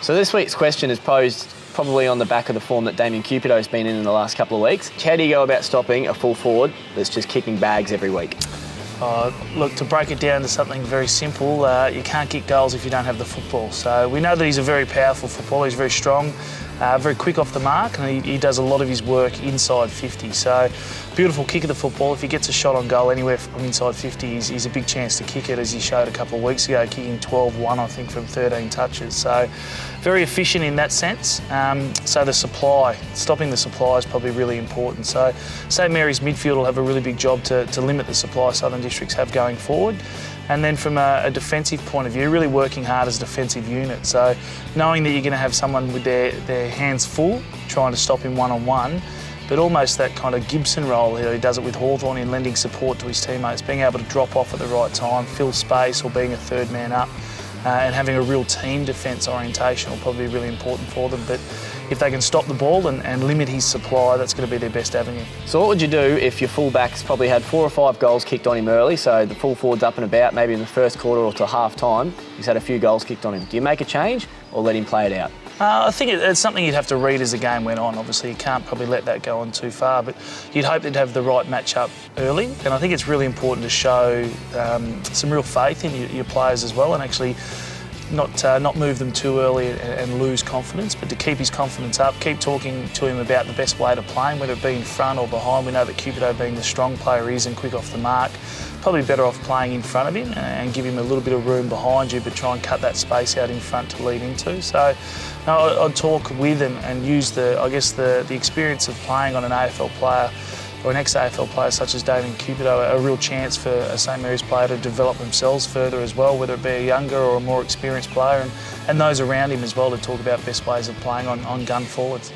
So this week's question is posed probably on the back of the form that Damian Cupido has been in the last couple of weeks. How do you go about stopping a full forward that's just kicking bags every week? Look, to break it down to something very simple, you can't kick goals if you don't have the football. So we know that he's a very powerful footballer, he's very strong, very quick off the mark, and he does a lot of his work inside 50. So beautiful kick of the football. If he gets a shot on goal anywhere from inside 50, he's a big chance to kick it, as he showed a couple of weeks ago, kicking 12-1, I think, from 13 touches. So very efficient in that sense. So the supply, stopping the supply is probably really important. So St Mary's midfield will have a really big job to limit the supply Southern Districts have going forward. And then from a defensive point of view, really working hard as a defensive unit. So knowing that you're going to have someone with their hands full, trying to stop him one-on-one, but almost that kind of Gibson role here. He does it with Hawthorn in lending support to his teammates, being able to drop off at the right time, fill space, or being a third man up, and having a real team defence orientation will probably be really important for them. But if they can stop the ball and limit his supply, that's going to be their best avenue. So what would you do if your fullback's probably had 4 or 5 goals kicked on him early, so the full forward's up and about, maybe in the first quarter or to half time, he's had a few goals kicked on him. Do you make a change or let him play it out? I think it's something you'd have to read as the game went on. Obviously, you can't probably let that go on too far, but you'd hope they'd have the right match-up early. And I think it's really important to show some real faith in your players as well, and actually not move them too early and lose confidence, but to keep his confidence up, keep talking to him about the best way to play him, whether it be in front or behind. We know that Cupido, being the strong player he is and quick off the mark, probably better off playing in front of him and give him a little bit of room behind you, but try and cut that space out in front to lead into. So I'd talk with and use the experience of playing on an AFL player or an ex-AFL player such as Damian Cupido, a real chance for a St Mary's player to develop themselves further as well, whether it be a younger or a more experienced player, and those around him as well, to talk about best ways of playing on gun forwards.